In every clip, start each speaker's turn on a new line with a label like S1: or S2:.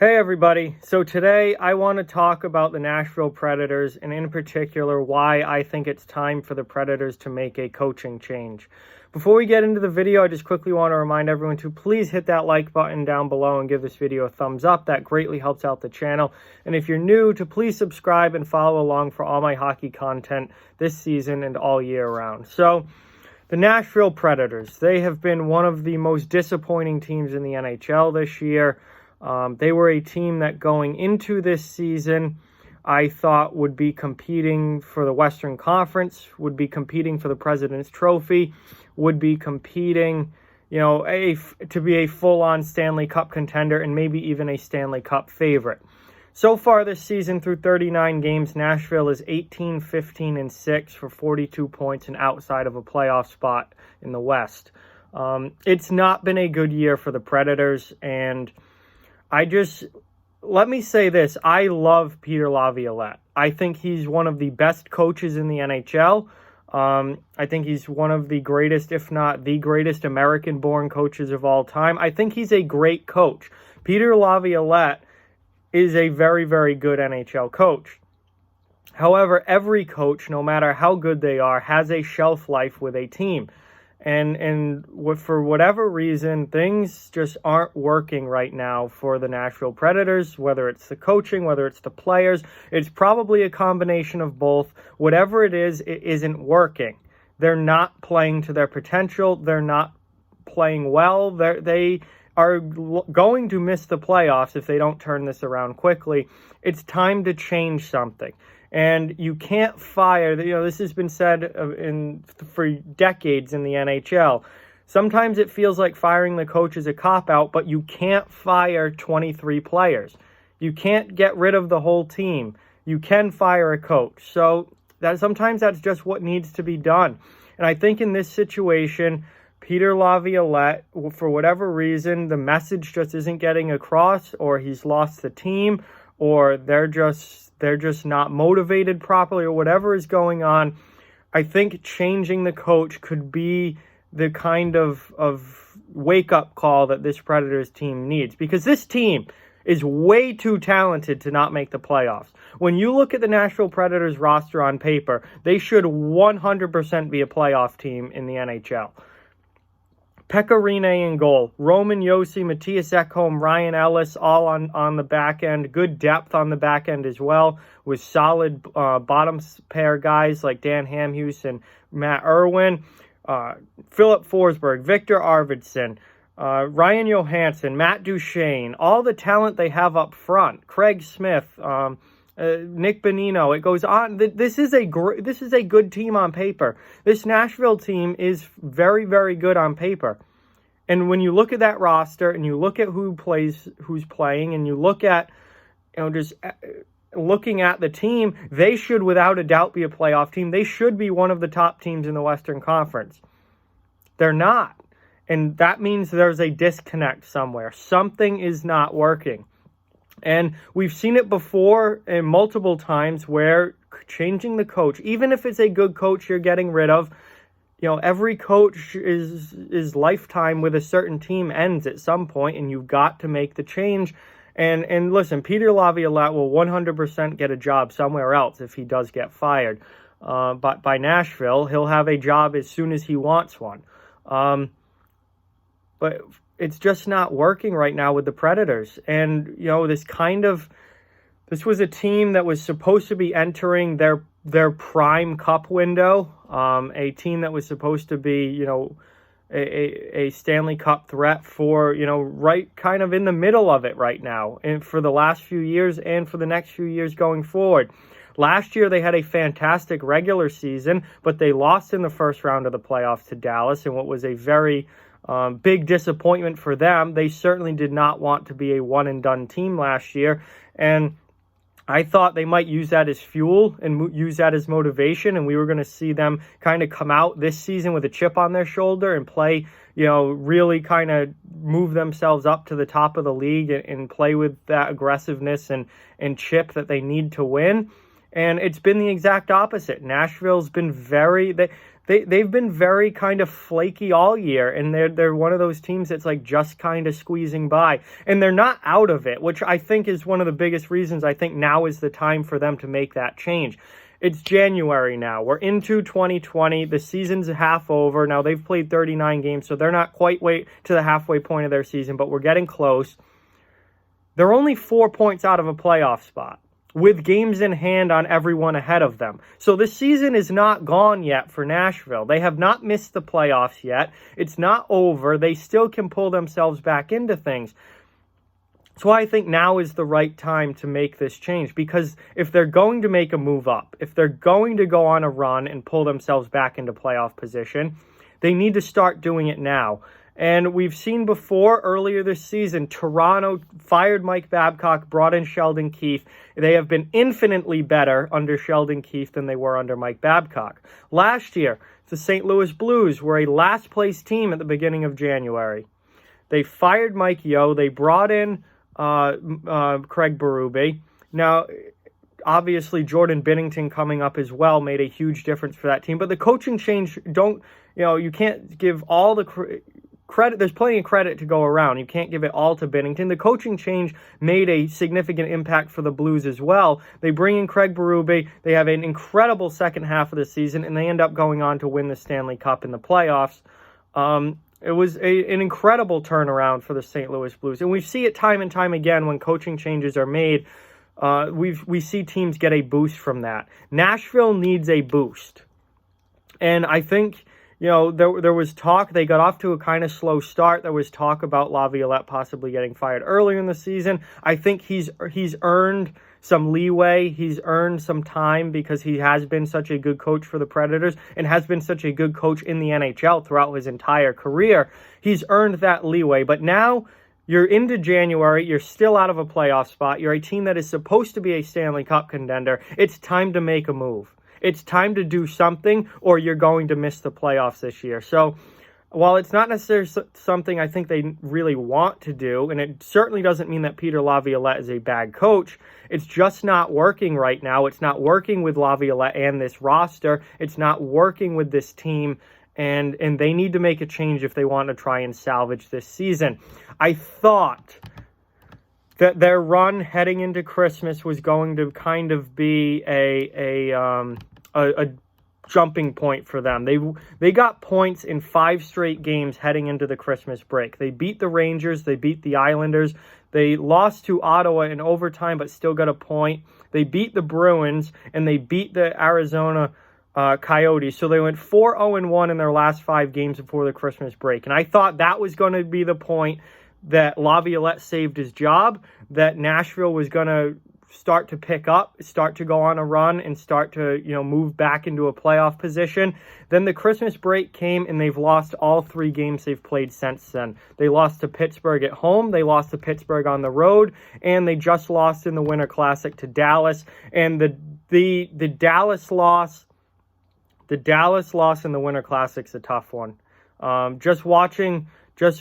S1: Hey everybody, so today I want to talk about the Nashville Predators and in particular why I think it's time for the Predators to make a coaching change. Before we get into the video, I just quickly want to remind everyone to please hit that like button down below and give this video a thumbs up. That greatly helps out the channel. And if you're new, to please subscribe and follow along for all my hockey content this season and all year round. So, the Nashville Predators, they have been one of the most disappointing teams in the NHL this year. They were a team that going into this season, I thought would be competing for the Western Conference, would be competing for the President's Trophy, would be competing, to be a full-on Stanley Cup contender and maybe even a Stanley Cup favorite. So far this season, through 39 games, Nashville is 18-15-6 for 42 points and outside of a playoff spot in the West. It's not been a good year for the Predators, and let me say this, I love Peter Laviolette. I think he's one of the best coaches in the NHL. I think he's one of the greatest, if not the greatest, American-born coaches of all time. I think he's a great coach. Peter Laviolette is a very, very good NHL coach. However, every coach, no matter how good they are, has a shelf life with a team. And for whatever reason, things just aren't working right now for the Nashville Predators, whether it's the coaching, whether it's the players. It's probably a combination of both. Whatever it isn't working. They're not playing to their potential. They're not playing well. They are going to miss the playoffs if they don't turn this around quickly. It's time to change something. And you can't fire, this has been said for decades in the NHL. Sometimes it feels like firing the coach is a cop-out, but you can't fire 23 players. You can't get rid of the whole team. You can fire a coach. So sometimes that's just what needs to be done. And I think in this situation, Peter Laviolette, for whatever reason, the message just isn't getting across, or he's lost the team, or they're just not motivated properly, or whatever is going on. I think changing the coach could be the kind of wake-up call that this Predators team needs, because this team is way too talented to not make the playoffs. When you look at the Nashville Predators roster on paper, they should 100% be a playoff team in the NHL. Pekka Rinne in goal, Roman Josi, Matthias Ekholm, Ryan Ellis, all on the back end. Good depth on the back end as well, with solid bottom pair guys like Dan Hamhuis and Matt Irwin, Philip Forsberg, Victor Arvidsson, Ryan Johansson, Matt Duchene, all the talent they have up front. Craig Smith, Nick Bonino, it goes on. This is a good team on paper. This Nashville team is very, very good on paper. And when you look at that roster and you look at who's playing, and you look at, just looking at the team, they should without a doubt be a playoff team. They should be one of the top teams in the Western Conference. They're not. And that means there's a disconnect somewhere. Something is not working. And we've seen it before and multiple times where changing the coach, even if it's a good coach you're getting rid of, every coach is lifetime with a certain team ends at some point, and you've got to make the change. And listen, Peter Laviolette will 100% get a job somewhere else if he does get fired. But by Nashville, he'll have a job as soon as he wants one. But it's just not working right now with the Predators. And, this was a team that was supposed to be entering their prime cup window, a team that was supposed to be, a Stanley Cup threat for, right kind of in the middle of it right now, and for the last few years and for the next few years going forward. Last year, they had a fantastic regular season, but they lost in the first round of the playoffs to Dallas, and what was a very big disappointment for them. They certainly did not want to be a one-and-done team last year, and I thought they might use that as fuel and use that as motivation, and we were going to see them kind of come out this season with a chip on their shoulder and play, really kind of move themselves up to the top of the league and play with that aggressiveness and chip that they need to win. And it's been the exact opposite. Nashville's been they've been very kind of flaky all year, and they're one of those teams that's like just kind of squeezing by, and they're not out of it, which I think is one of the biggest reasons I think now is the time for them to make that change. It's January now. We're into 2020. The season's half over. Now, they've played 39 games, so they're not quite to the halfway point of their season, but we're getting close. They're only 4 points out of a playoff spot, with games in hand on everyone ahead of them. So the season is not gone yet for Nashville. They have not missed the playoffs yet. It's not over. They still can pull themselves back into things. That's why I think now is the right time to make this change, because if they're going to make a move up, if they're going to go on a run and pull themselves back into playoff position, they need to start doing it now. And we've seen before, earlier this season, Toronto fired Mike Babcock, brought in Sheldon Keefe. They have been infinitely better under Sheldon Keefe than they were under Mike Babcock. Last year, the St. Louis Blues were a last-place team at the beginning of January. They fired Mike Yeo. They brought in Craig Berube. Now, obviously, Jordan Binnington coming up as well made a huge difference for that team. But the coaching change, you can't give all the credit. There's plenty of credit to go around. You can't give it all to Binnington. The coaching change made a significant impact for the Blues as well. They bring in Craig Berube. They have an incredible second half of the season, and they end up going on to win the Stanley Cup in the playoffs. It was an incredible turnaround for the St. Louis Blues. And we see it time and time again when coaching changes are made. We see teams get a boost from that. Nashville needs a boost. And I think, there was talk. They got off to a kind of slow start. There was talk about Laviolette possibly getting fired earlier in the season. I think he's earned some leeway. He's earned some time because he has been such a good coach for the Predators and has been such a good coach in the NHL throughout his entire career. He's earned that leeway. But now you're into January. You're still out of a playoff spot. You're a team that is supposed to be a Stanley Cup contender. It's time to make a move. It's time to do something, or you're going to miss the playoffs this year. So while it's not necessarily something I think they really want to do, and it certainly doesn't mean that Peter Laviolette is a bad coach, it's just not working right now. It's not working with Laviolette and this roster. It's not working with this team, and they need to make a change if they want to try and salvage this season. I thought that their run heading into Christmas was going to kind of be a jumping point for them. They got points in 5 straight games heading into the Christmas break. They beat the Rangers, they beat the Islanders, they lost to Ottawa in overtime but still got a point. They beat the Bruins, and they beat the Arizona Coyotes. So they went 4-0-1 in their last 5 games before the Christmas break. And I thought that was going to be the point that Laviolette saved his job, that Nashville was going to start to pick up, start to go on a run, and start to, move back into a playoff position. Then the Christmas break came, and they've lost all 3 games they've played since then. They lost to Pittsburgh at home, they lost to Pittsburgh on the road, and they just lost in the Winter Classic to Dallas. And the Dallas loss in the Winter Classic's a tough one. Just watching that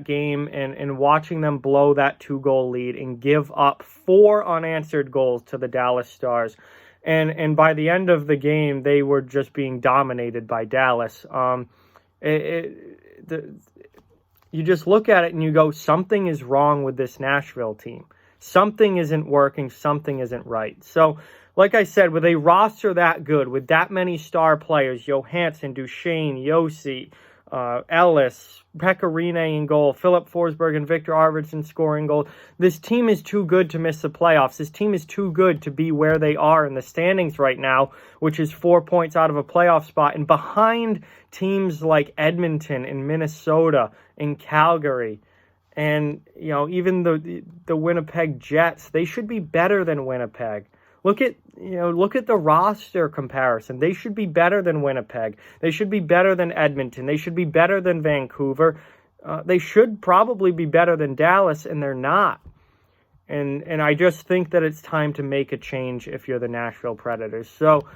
S1: game and watching them blow that 2-goal lead and give up 4 unanswered goals to the Dallas Stars. And by the end of the game, they were just being dominated by Dallas. You just look at it and you go, something is wrong with this Nashville team. Something isn't working. Something isn't right. So, like I said, with a roster that good, with that many star players, Johansson, Duchesne, Yossi, Ellis, Pekka Rinne in goal, Philip Forsberg and Victor Arvidsson scoring goals. This team is too good to miss the playoffs. This team is too good to be where they are in the standings right now, which is 4 points out of a playoff spot, and behind teams like Edmonton and Minnesota and Calgary. And, even the Winnipeg Jets, they should be better than Winnipeg. Look at the roster comparison. They should be better than Winnipeg. They should be better than Edmonton. They should be better than Vancouver. They should probably be better than Dallas, and they're not. And I just think that it's time to make a change if you're the Nashville Predators. So,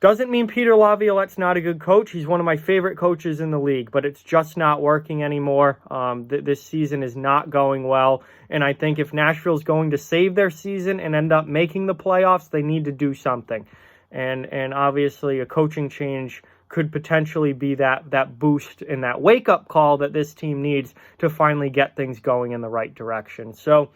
S1: doesn't mean Peter Laviolette's not a good coach. He's one of my favorite coaches in the league, but it's just not working anymore. This season is not going well, and I think if Nashville's going to save their season and end up making the playoffs, they need to do something. and obviously a coaching change could potentially be that boost and that wake-up call that this team needs to finally get things going in the right direction. So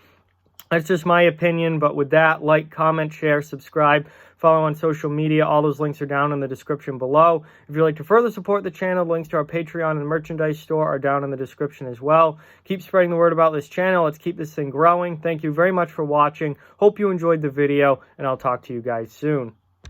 S1: that's just my opinion, but with that, like, comment, share, subscribe, follow on social media. All those links are down in the description below. If you'd like to further support the channel, links to our Patreon and merchandise store are down in the description as well. Keep spreading the word about this channel. Let's keep this thing growing. Thank you very much for watching. Hope you enjoyed the video, and I'll talk to you guys soon.